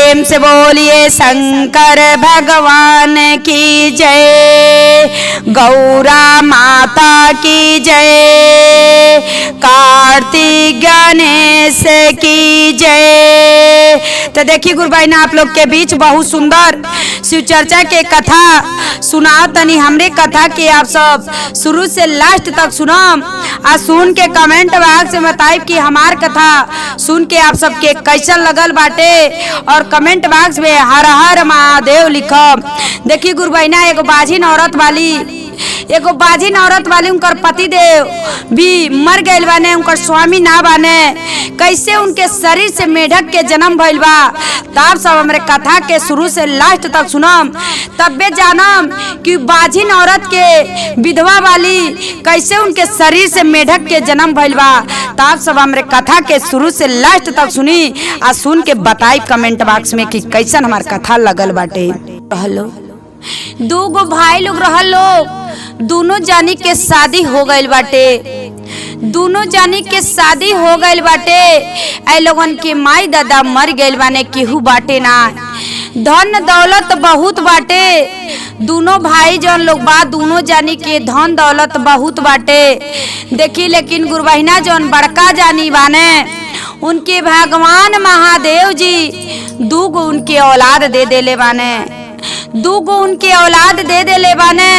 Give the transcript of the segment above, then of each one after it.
प्रेम से बोलिए शंकर भगवान की जय, गौरा माता की जय, कार्तिक गणेश की जय। तो देखिए गुरु भाई ना आप लोग के बीच बहुत सुंदर शिव चर्चा के कथा सुनाओ तनी। हमरे कथा के आप सब शुरू से लास्ट तक सुनम आ सुन के कमेंट बॉक्स में बताइब कि हमार कथा सुन के आप सबके कैसन लगल बाटे और कमेंट बॉक्स में हर हर महादेव लिखब। देखिए गुरु भाई ना एगो बाझिन औरत वाली उनकर पति देव भी मर गए बाने, उनकर स्वामी ना बाने, कैसे उनके शरीर से मेढक के जन्म भइल बा। तब सब हमरे कथा के शुरू से लास्ट तक सुनम, तब्बे जानम कि बाझिन औरत के विधवा वाली कैसे उनके शरीर से मेढक के जन्म भइल बा। तब सब हमरे कथा के शुरू से लास्ट तक सुनी आ सुन के बताई कमेंट बॉक्स में कि कैसन हमार कथा लगल बाटे। रहलो दूगो भाई लोग रहलो, दोनों जानी के शादी हो गइल बाटे, दोनों जानी के शादी हो गइल बाटे। ऐ लोगन के माई दादा मर गइल बाने, केहू बाटे ना, धन दौलत बहुत बाटे। दोनों भाई जौन लोग बा दोनों जानी के धन दौलत बहुत बाटे। देखी लेकिन गुरुबहिना जौन बड़का जानी बाने उनके भगवान महादेव जी दूगो उनके औलाद दे देले बाने, दूगो उनके औलाद दे देले बाने।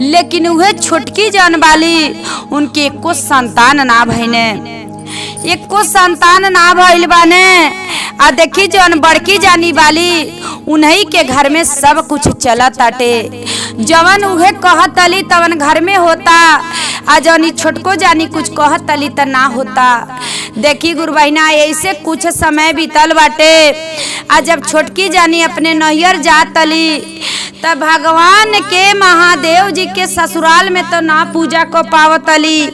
लेकिन वह छोटकी जान वाली उनके एको संतान ना भइने, एको संतान ना भइल बाने। आ देखी जौन बड़की जानी वाली उन्हीं के घर में सब कुछ चलत आटे, जवन उहे कहत अली तवन घर में होता, आ जौन छोटको जानी कुछ कहत अली त ना होता। देखी गुरु बहिना ऐसे कुछ समय बीतल बाटे। आ जब छोटकी जानी अपने नैहर जात अली तब भगवान के महादेव जी के ससुराल में तो ना पूजा को पावत अली,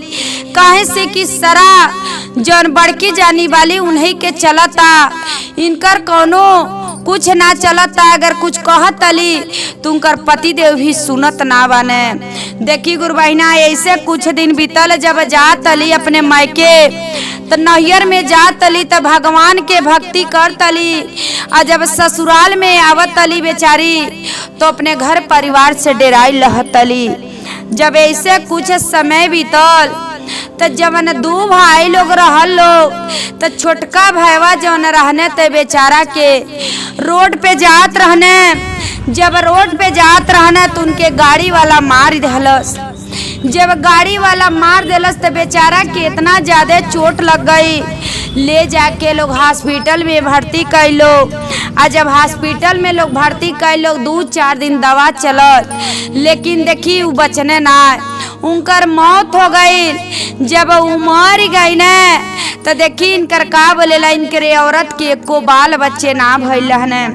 काहे से कि सरा जौन बड़की जानी वाली उन्हीं के चलता, इनकर कोनो कुछ ना चलता। अगर कुछ कहत अली तो उनकर पति देव भी सुनत ना बने। देखी गुरु बहिना ऐसे कुछ दिन बीतल, जब जात अली अपने मायके तो नैहर में जात अली तो भगवान के भक्ति करत अली। और जब ससुराल में आवत अली बेचारी तो अपने घर परिवार से डेराई लहत अली। जब ऐसे कुछ समय बीतल तो जवन दो भाई लोग रहल लोग तो छोटका भाईवा जवन रहने तो बेचारा के रोड पे जात रहने। जब रोड पे जात रहने तो उनके गाड़ी वाला मार देलस। जब गाड़ी वाला मार देलस तो बेचारा के इतना ज्यादा चोट लग गई, ले जाके लोग हॉस्पिटल में भर्ती कैलो। आ जब हॉस्पिटल में लोग भर्ती कैलो 2-4 दिन दवा चलत, लेकिन देखी वो बचने ना, उनकर मौत हो गई। जब वो मर गई न तो देखी इनकर का बोलेला, इनके औरत के एको बाल बच्चे ना भइल हने।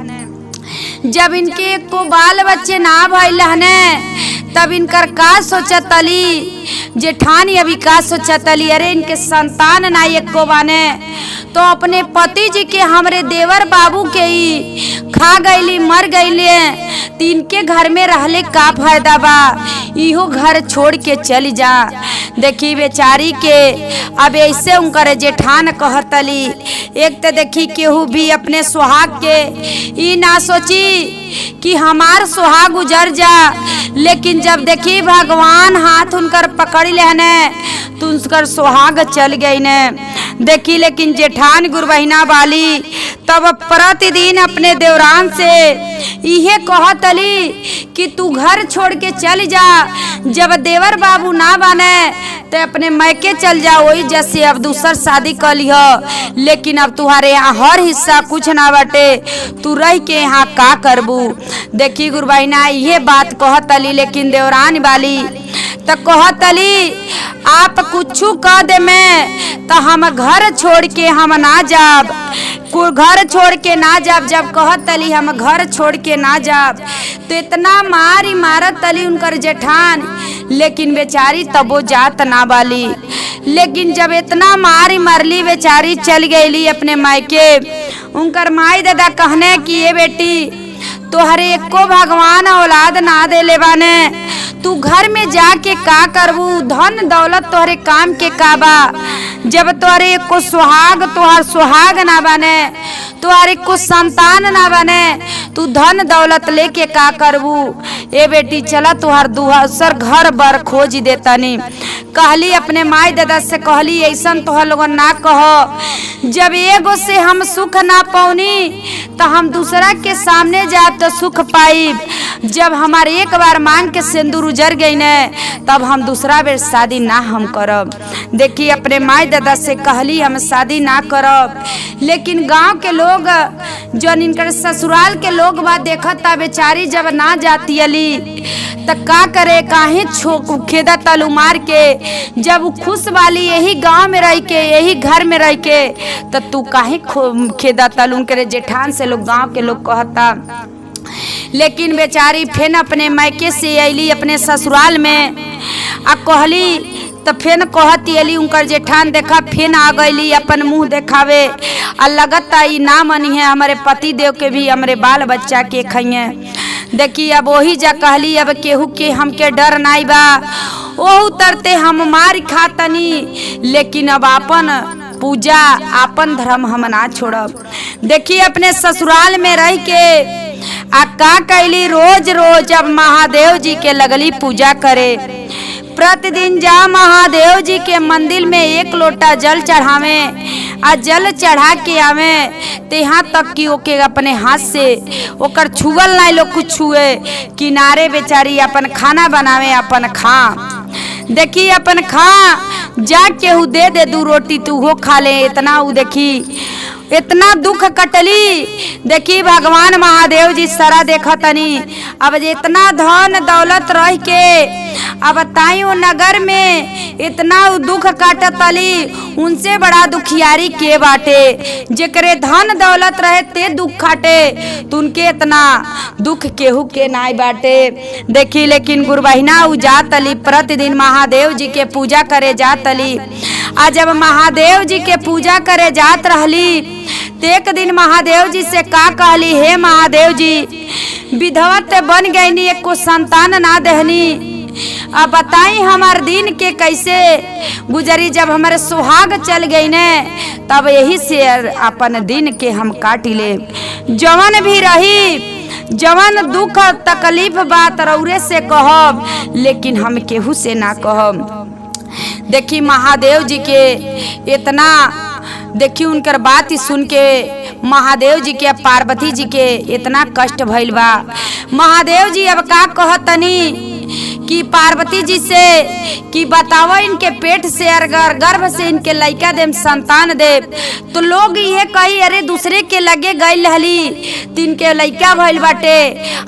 जब इनके एको बाल बच्चे ना भइल हने तब इनकर का सोचत अली, जेठानी अभी का सोचत अली, अरे इनके संतान ना एको बाने तो अपने पति जी के हमरे देवर बाबू के ही खा गईली, मर गईली, तो इनके घर में रहले का फायदा बा, इहो घर छोड़ के चली जा। देखी बेचारी के अब ऐसे उनकर जेठान कहतली। एक तो देखी केहू भी अपने सुहाग के ई ना सोची कि हमार सुहाग गुजर जा, लेकिन जब देखी भगवान हाथ उनकर पकड़ लेने तो उनकर सुहाग चल गई ने। देखी लेकिन जेठान गुरबहिना वाली तब प्रतिदिन अपने देवरान से इहे कहतली कि तू घर छोड़ के चल जा, जब देवर बाबू ना बने तो अपने मैके चल जा, वही जैसे अब दूसर शादी कर लिह, लेकिन अब तुम्हारे यहाँ हर हिस्सा कुछ ना बटे, तू रह के यहाँ का करबू। देखी गुरबहिना ये बात कहतली, लेकिन देवरान वाली तो कहतली आप कुछ कह दे में तो हम घर छोड़ के हम ना जाब, घर छोड़ के ना जाब। जब कहतली हम घर छोड़ के ना जाब तो इतना मारी मारत तली उनकर जेठान, लेकिन बेचारी तबो जात ना बाली। लेकिन जब इतना मारी मरली बेचारी चल गईली अपने मायके। उनकर माई दादा कहने कि ये बेटी तोहरे एको भगवान औलाद ना देले बाने, तू घर में जाके का करबू, धन दौलत तोहरे काम के का बा, जब तोहरे एको सुहाग तोहर सुहाग ना बने तुम्हारी कुछ संतान ना बने, तू धन दौलत लेके का करबू। ए बेटी चला तुहार दूसर घर बर खोज देतनी। कहली अपने माई दादा से कहली ऐसन तोहर लोगन ना कहो, जब एगो से हम सुख ना पौनी तो हम दूसरा के सामने जाब तो सुख पाइब। जब हमार एक बार मांग के सिंदूर उजर गई ने तब हम दूसरा बेर शादी ना हम करब। देखी अपने माई दादा से कहली हम शादी ना करब, लेकिन गांव के लोग जो इनकर ससुराल के लोग बात देखत ता बेचारी जब ना जाती अली तो का करे, काहे खेदा तलू मार के। जब खुश वाली यही गांव में रह के यही घर में रह के तो तू काहे खेदा तलू करे। जेठान से लोग गांव के लोग कहता, लेकिन बेचारी फिर अपने मायके से अली अपने ससुराल में आ कहली तो फिर कहती अली उनकर जेठान देखा फिर आ गईली अपन मुंह देखावे आ लगता ई ना मनी है हमारे पति देव के भी हमारे बाल बच्चा के खइए। देखी अब वही जा कहली अब केहू के हमके डर नाई बा, ओहू तरते हम मार खातनी, लेकिन अब आपन पूजा आपन धर्म हम ना छोड़ब। देखी अपने ससुराल में रह के आ का कैली रोज रोज अब महादेव जी के लगली पूजा करे। प्रतिदिन जा महादेव जी के मंदिर में 1 लोटा जल चढ़ावे आ जल चढ़ा के आवे ते यहाँ तक कि ओके अपने हाथ से ओकर छुअल नहीं लोग कुछ छुए। किनारे बेचारी अपन खाना बनावे अपन खा। देखी अपन खा जा केहू दे 2 रोटी तू हो खा ले, इतना उ देखी इतना दुख कटली। देखी भगवान महादेव जी सारा देखा तनी अब इतना धन दौलत रह के अब बताई वो नगर में इतना दुख काटतली, उनसे बड़ा दुखियारी के बाटे। जेकरे धन दौलत रहे ते दुख काटे तो उनके इतना दुख केहू के नाई बाटे। देखी लेकिन गुरबहिना उ जातली प्रतिदिन महादेव जी के पूजा करे जातली। आज जब महादेव जी के पूजा करे जात रहली तो एक दिन महादेव जी से का कहली, हे महादेव जी विधवत बन गईनी, एक को संतान ना देहनी, अब बताई हमार दिन के कैसे गुजरी। जब हमारे सुहाग चल गई ने तब यही से अपन दिन के हम काट ले। जवन भी रही जवन दुख तकलीफ बात रौरे से कहब, लेकिन हम केहू से ना कहब। देखी महादेव जी के इतना देखी उनकर बात ही सुन के महादेव जी के पार्वती जी के इतना कष्ट भइल बा। महादेव जी अब का कहतनी कि पार्वती जी से कि बताओ इनके पेट से अगर गर्भ से इनके लड़का देम संतान दे तो लोग ये कही अरे दूसरे के लगे गई रहली तिनके लड़का भइल बाटे,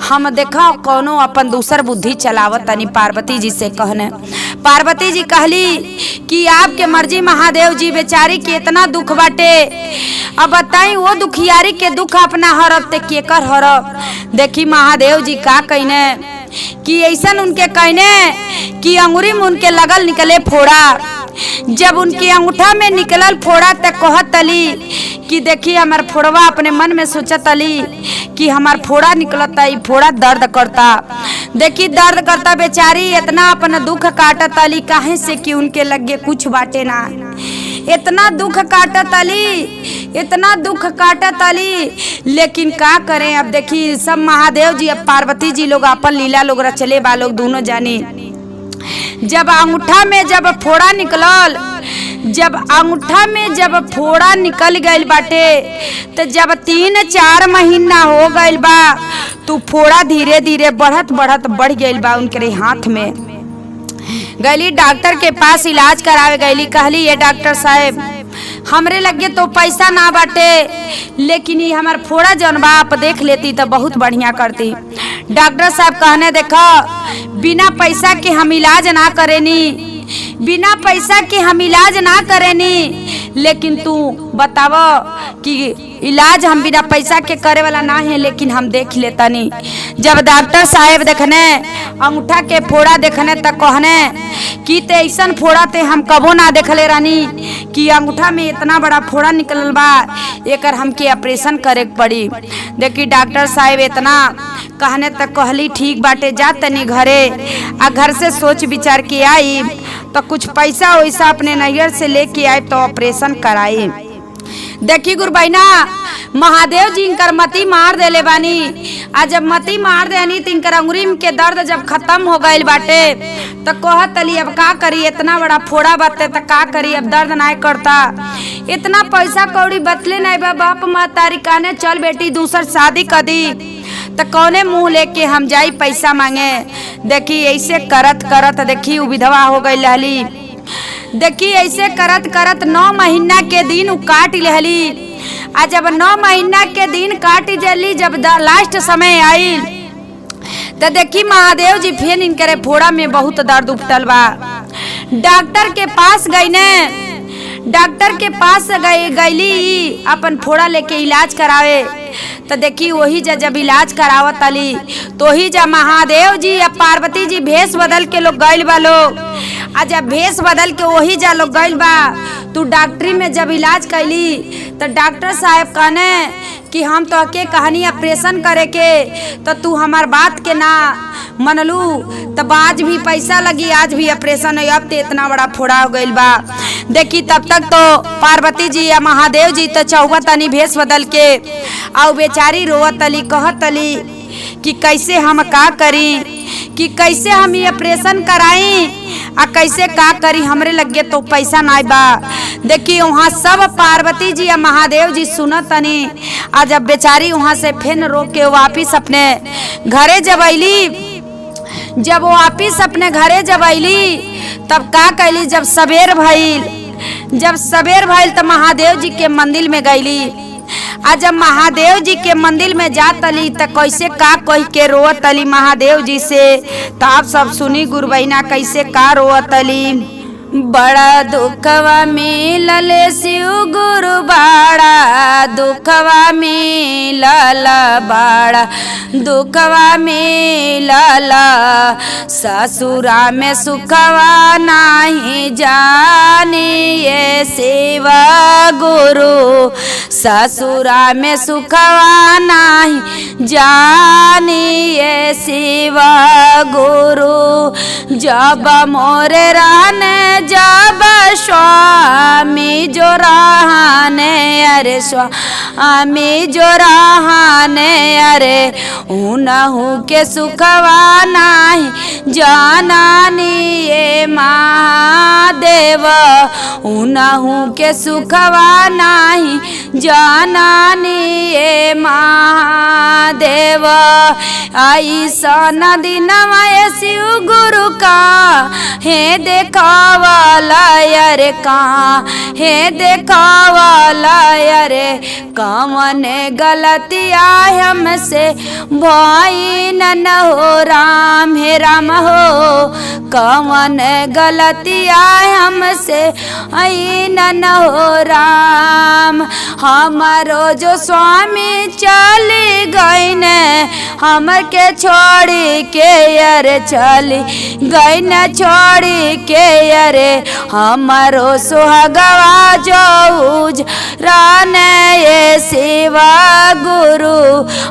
हम देखा कोनो अपन दूसर बुद्धि चलावत तनी। पार्वती जी से कहने पार्वती जी कहली कि आपके मर्जी महादेव जी, बेचारी के इतना दुख बाटे, अब बताई वो दुखियारी के दुख अपना हरब ते केकर हरब। देखी महादेव जी का कहने कि ऐसन उनके कहने कि अंगूरी में उनके लगल निकले फोड़ा। जब उनकी अंगूठा में निकलल फोड़ा तक कहतली कि देखी हमार फोड़वा अपने मन में सोचतली कि हमार फोड़ा निकलता, ई फोड़ा दर्द करता। देखी दर्द करता बेचारी इतना अपना दुख काटतली, काहे से कि उनके लगे कुछ बाटे ना। इतना दुख काटतली इतना दुख काटतली, लेकिन का करें। अब देखी सब महादेव जी अब पार्वती जी लोग अपन लीला लोग रचले बा लोग दोनों जानी। जब अंगूठा में जब फोड़ा निकलल, जब अंगूठा में जब फोड़ा निकल गइल बाटे तो जब 3-4 महीना हो गइल बा तो फोड़ा धीरे धीरे बढ़त बढ़त बढ़ गइल बा उनके हाथ में। गईली डॉक्टर के पास इलाज करावे गईली, कहली ये डॉक्टर साहब हमरे लगे तो पैसा ना बाटे, लेकिन ये हमार फोड़ा जौन बा आप देख लेती तो बहुत बढ़िया करती। डॉक्टर साहब कहने देखो बिना पैसा के हम इलाज ना करेनी, बिना पैसा के हम इलाज ना करेनी, लेकिन तू बतावो कि इलाज हम बिना पैसा के करे वाला ना है, लेकिन हम देख लेतनी। जब डॉक्टर साहब देखने अंगूठा के फोड़ा देखने तक कहने कि ते ऐसन फोड़ा ते हम कबो ना देखले रानी कि अंगूठा में इतना बड़ा फोड़ा निकलल बा, एकर हमके ऑपरेशन करे पड़ी। देखी डॉक्टर साहब इतना कहने तक कहली ठीक बाटे जा तनी घरे, आ घर से सोच विचार के आई तो कुछ पैसा वैसा अपने नैयर से लेके आए तो ऑपरेशन कराई। देखी गुरु बहना महादेव जी इनकर मती मार देले बानी। आ जब मती मार देनी तो इनकर अंगुरी के दर्द जब खत्म हो गईल बाटे तो कहत तली अब का करी, इतना बड़ा फोड़ा बाटे तो का करी, अब दर्द नहीं करता, इतना पैसा कौड़ी बतले नहीं बा, बाप माँ तारी काने चल बेटी दूसर शादी कर दी तो कौने मुंह लेके हम जाई पैसा मांगे। देखी ऐसे करत करत देखी उ विधवा हो गई लहली। देखी ऐसे करत करत 9 महीना के दिन उ काट लहली। आ जब 9 महीना के दिन काट जली, जब लास्ट समय आई तो देखी महादेव जी फिर इनके फोड़ा में बहुत दर्द उठल बा। डॉक्टर के पास गई ने, डॉक्टर के पास गईली अपन फोड़ा लेके इलाज करावे तो देखी वही जब इलाज करावत अली तो ही जब महादेव जी या पार्वती जी भेष बदल के लोग गईल बा लोग। आ जब भेष बदल के वही जा लोग गईल बा तू डॉक्टरी में जब इलाज कैली तो डॉक्टर साहब कहने कि हम तो के कहानी ऑपरेशन करे के तो तू हमार बात के ना मनलू, तब आज भी पैसा लगी, आज भी ऑपरेशन है, अब तो इतना बड़ा फोड़ा हो गईल बा। देखी तब तक तो पार्वती जी या महादेव जी तो चौबत तनी भेष बदल के और बेचारी रोवत तली, कहत तली कि कैसे हम का करी, कि कैसे हम ये ऑपरेशन कराई आ कैसे का करी, हमरे लगे तो पैसा नहीं बा। देखी वहाँ सब पार्वती जी या महादेव जी सुनत तनी। आ जब बेचारी वहाँ से फिर रो के वापिस अपने घरे जब अली, जब वापिस अपने घरे जब अली तब का कैली, जब सवेर भइल, जब सवेर भइल तो महादेव जी के मंदिर में गईली। आ जब महादेव जी के मंदिर में जात अली तो कैसे का कह के रोवत अली महादेव जी से, तो आप सब सुनी गुरु बहिना कैसे का रोवत अली। बड़ा दुखवा मिलल शिव गुरु, बड़ा दुखवा मिलल, बड़ा दुखवा मिलल, ससुरा में सुखवा नहीं जानिए शिव गुरु, ससुरा में सुखवा नहीं जानिए शिव गुरु। जब मोरे रहने जब स्वामी जो रहने, अरे स्वामी जो रहने, अरे उनहु के सुखवा नहीं जानानी ये महादेव, उनहु के सुखवा नहीं जानानी ये महादेव। ऐसा दिनवा शिव गुरु का हे देखावाला, अरे कहाँ हे देखावाला, अरे कौन गलतिया हमसे भाई न हो राम, हे राम हो कौन गलतिया हमसे आई न हो राम। हमारो जो स्वामी चली गई ने हमर के छोड़ी के, अरे चली गई न छोड़ी के, अरे हमारो सुहागवा जो राने ये शिवा गुरु,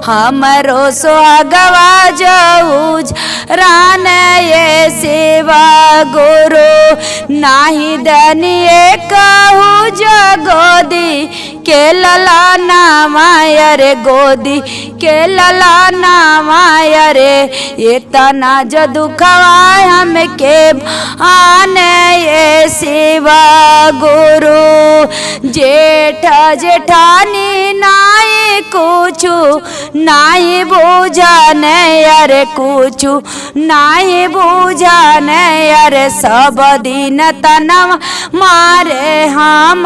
हमारो सुहागवा जो राने ये शिवा गुरु। नाही दनिए कहू जो गोदी के लला नामा, अरे गोदी के लला नामा, अरे इतना जो दुखवा हमके आने ये शिवा गुरु। जेठ जेठानी नाई कुछु नाई बुझाने, अरे कुछु नाई बुझाने, अरे सब दिन तनव मारे हम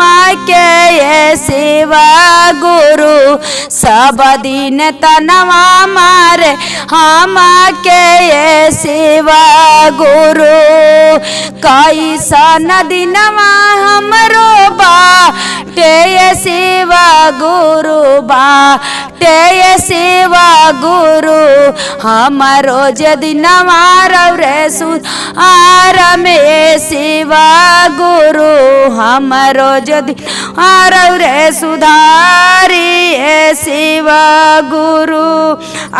के ये शिवा गुरु, सब दिन तनवा मारे हम के ये शिवा गुरु। कैसन दिनवा हमरो बाटे ये शिवा गुरु, बाटे ते सेवा गुरु हमारो यदि नवारौ रे सुधार में सेवा गुरु हमारो यदि नवारौ रे सुधारी सेवा गुरु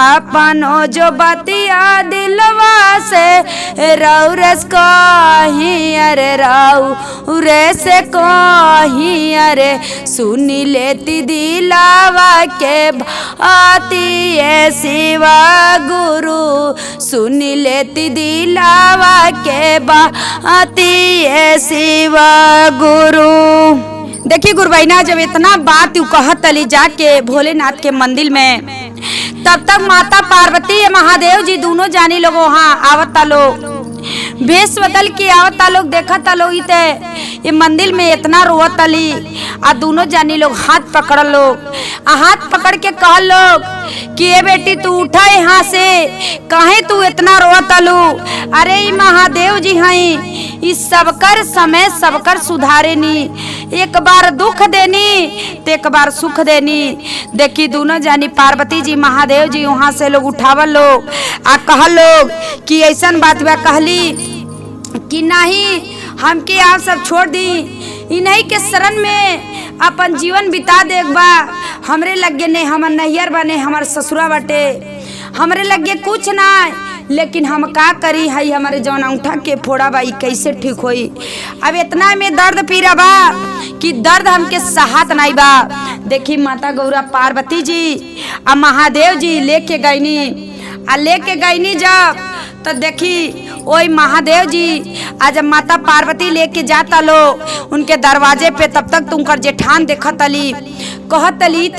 अपनो जो बतिया दिलवा से रौरस कहीं अरे राउ रे से कहीं अरे सुनी लेती दिलावा के बाती सेवा गुरु सुनी लेती दिलावा के बाती सेवा गुरु। देखिए गुरुबहिना जब इतना बात कहत तली जाके भोलेनाथ के मंदिर में, तब तक माता पार्वती महादेव जी दोनों जानी लोग वहाँ आवता लोग, भेष बदल के आवता लोग, देखता लोग ये मंदिर में इतना रोवत तली। आ दोनों जानी लोग हाथ पकड़ लोग, हाथ पकड़ के कह लोग कि ये बेटी तू उठा यहाँ से, काहे तू इतना रोवत लू। अरे ई महादेव जी हैं, इस सबकर समय सबकर सुधारे नी, एक बार दुख देनी तो एक बार सुख देनी। देखी दोनों जानी पार्वती जी महादेव जी वहाँ से लोग उठावल लोग आ कह लोग कि ऐसन बात बा, कहली कि नहीं हमके आप सब छोड़ दी, इन्हीं के शरण में अपन जीवन बिता देख बा। हमरे लगे ने हमर नैयर बने हमर ससुरा बटे, हमरे लगे कुछ ना, लेकिन हम का करी है हमारे जौन अंगूठा के फोड़ा बा कैसे ठीक होई। अब इतना में दर्द पीरा बा कि दर्द हमके सहात नहीं बा। देखी माता गौरा पार्वती जी आ महादेव जी लेके गईनी जब, तो देखी ओई महादेव जी आज जब माता पार्वती लेके जाता लो उनके दरवाजे पे, तब तक तुमकर जेठान देखत अली, कहत अली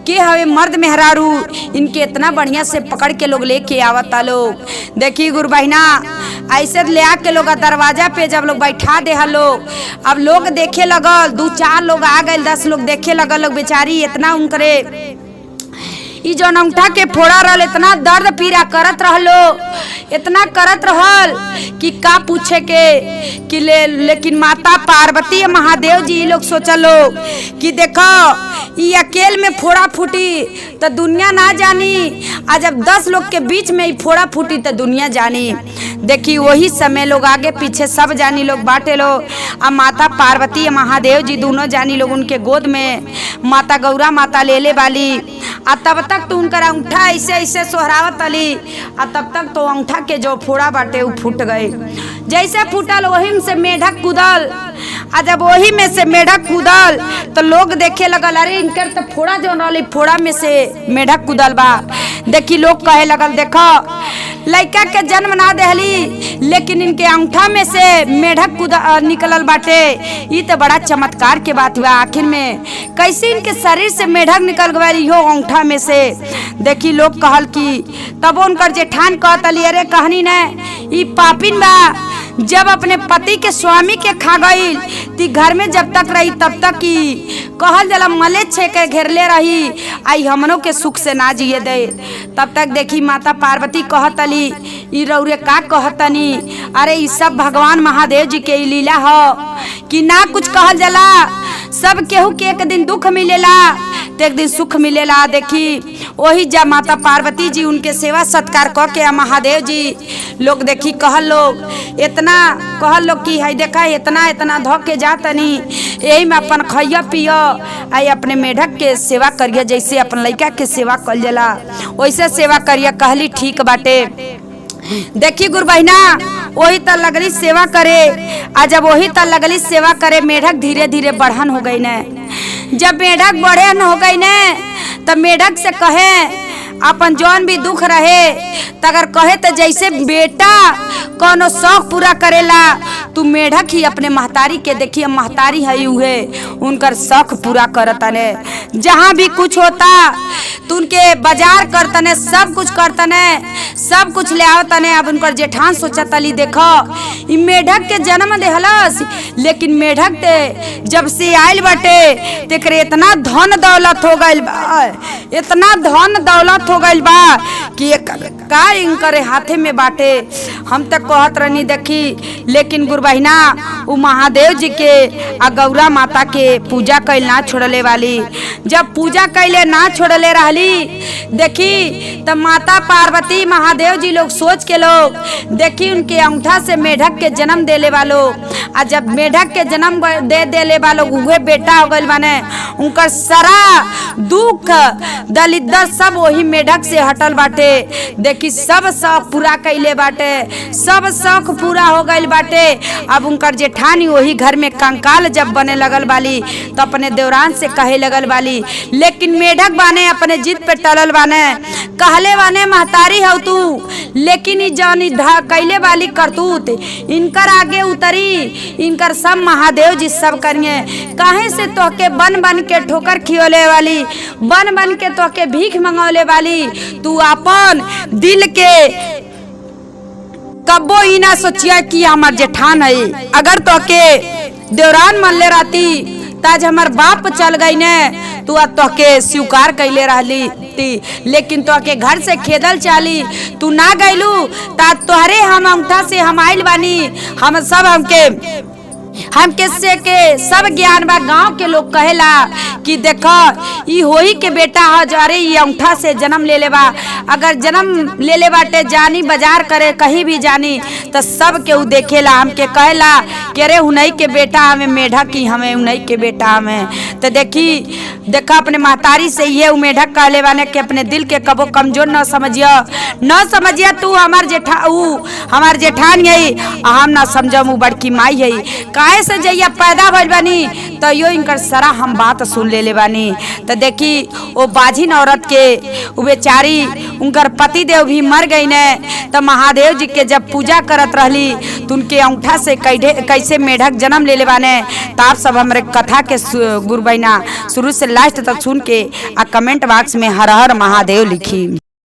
के हवे मर्द मेहरारू, इनके इतना बढ़िया से पकड़ के लोग लेके आवता लोग। देखी गुरुबहिना ऐसे ले आके लोग दरवाजा पे जब लोग बैठा दे लोग, अब लोग देखे लगल, 2-4 लोग आ गए, 10 लोग देखे लगल लोग, बेचारी इतना उनकरे ई जौन अंगूठा के फोड़ा रहल इतना दर्द पीड़ा करत रहलो, इतना करत रहल कि का पूछे के कि लेकिन माता पार्वती महादेव जी लोग सोचलो कि देखो ई अकेले में फोड़ा फूटी तो दुनिया ना जानी, आज जब 10 लोग के बीच में ई फोड़ा फूटी तो दुनिया जानी। देखी वही समय लोग आगे पीछे सब जानी लोग बाटे लो, अब माता पार्वती महादेव जी दोनों जानी लोग उनके गोद में माता गौरा माता ले वाली। आ तब तक तो उनका अंगूठा ऐसे ऐसे सोहरावत अली, आ तब तक तो अंगूठा के जो फोड़ा बाटे वो फूट गए। जैसे फूटल वही से मेढक कूदल, आ जब वही में से मेढक कूदल तो लोग देखे लगल, अरे इनकर तो फोड़ा जो रही फोड़ा में से मेढक कूदल बा। देखी लोग कहे लगल देखो लड़का के जन्म ना देहली, लेकिन इनके अंगूठा में से मेढक निकलल बाटे, ये तो बड़ा चमत्कार के बात हुआ। आखिर में कैसे इनके शरीर से मेढक निकल गई हो अंगूठा में से। देखी लोग कहल कि तब उनकर जेठान कहतली, अरे कहनी न ई पापिन बा, जब अपने पति के स्वामी के खा गई ती घर में जब तक रही तब तक ही कहल जला मले छे के घेरले रही, आई हमनों के सुख से ना जिए दे। तब तक देखी माता पार्वती कहतली ई रौरे का कहतनी, अरे ई सब भगवान महादेव जी के लीला हो कि ना कुछ कहल जला, सब केहू के एक दिन दुख मिलेला तो एक दिन सुख मिलेला। देखी वही जब माता पार्वती जी उनके सेवा सत्कार क के महादेव जी लोग देखी कहल लोग इतना कहल लोग कि है देखा इतना इतना धो के जातनी, यही में अपन खइया पिया आई अपने मेढक के सेवा करिए, जैसे अपन लड़का के सेवा कल जाला वैसे सेवा करिए। कहली ठीक बाटे। देखी गुरुबहिना वही त लगली सेवा करे, आ जब वही त लगली सेवा करे मेढक धीरे धीरे बढ़न हो गई न। जब मेढक बढ़न हो गई न तब मेढक से कहे अपन जौन भी दुख रहे तगर कहे तो जैसे बेटा कोनो शौक पूरा करेला, तू मेढक ही अपने महतारी के देखिए, महतारी है उहे उनकर शौक पूरा करतने। जहाँ भी कुछ होता तो उनके बाजार करतने, सब कुछ करतने, सब कुछ ले आओ तने। अब उनकर जेठान सोचा तली देखो ई मेढक के जन्म देहलस, लेकिन मेढक ते जब से आइल बाटे तेकरे इतना धन दौलत हो गइल बा, इतना धन दौलत हो गइल बा कि का इनकरे हाथे में बाटे। हम तक कहत रहनी देखी, लेकिन गुरबहिना उ महादेव जी के आ गौरा माता के पूजा कैल ना छोड़ले वाली। जब पूजा कैले ना छोड़ले रहली देखी तब माता पार्वती महादेव जी लोग सोच के लोग देखी उनके अंगूठा से मेढक के जन्म देले वालो। आ जब मेढक के जन्म दे देले वालो उहे बेटा हो गइल बाने। उनकर सारा दुख दलिद्र सब वही मेढक से हटल बाटे। देखी सब शौक पूरा कैले बाटे, सब शौक पूरा हो गइल बाटे। अब उनकर जेठानी वही घर में कंकाल जब बने लगल बाली तो अपने देवरान से कहे लगल बाली, लेकिन मेढक बाने अपने जिद पे टलल बाने, कहले बाने महतारी हो तू, लेकिन ई जानी कैले वाली करतूत इनकर आगे उतरी, इनकर सब महादेव जी सब करिए। काहे से तोहके बन बन के ठोकर खियोले वाली, बन बन के तोहके भीख मंगौले वाली, तू अपन दिल के कब्बो ही ना सोचिया कि हमार जेठान है। अगर तोहके देवरान मान ले रहती ताज हमार बाप चल गई ने तू तोहके स्वीकार कैले रहली ती, लेकिन तोहके घर से खेदल चाली तू ना गइलू ता तोहरे हम अंगूठा से हम आइल बानी। हम सब हमके से के सब ज्ञान बा। गांव के लोग कहेला कि देखो ई होई के बेटा ह जारे ई अंगूठा से जन्म ले लेबा। अगर जन्म ले ले बाटे जानी बाजार करे कहीं भी जानी तो सब के उ देखेला। हमके कहेला कि अरे उन्हीं के बेटा हमें मेढक की हमें उन्हीं के बेटा हमें। तो देखा अपने महतारी से ये उ मेढक कहले बाने कि अपने दिल के कबो कमजोर न समझिया तू हमार जेठान यही हम ना समझम उ बड़की माई है। काहे से जइया पैदा भइल बानी तो यो इनकर सारा हम बात सुन ले बानी। तो देखी वो बाझिन औरत के वो बेचारी उनकर पति देव भी मर गई ने। तो महादेव जी के जब पूजा करत रहली तो उनके अंगूठा से कैसे मेढक जन्म ले बाने। तो आप सब हमारे कथा के गुरबहिना शुरू से लास्ट तक सुन के आ कमेंट बॉक्स में हर हर महादेव लिखी।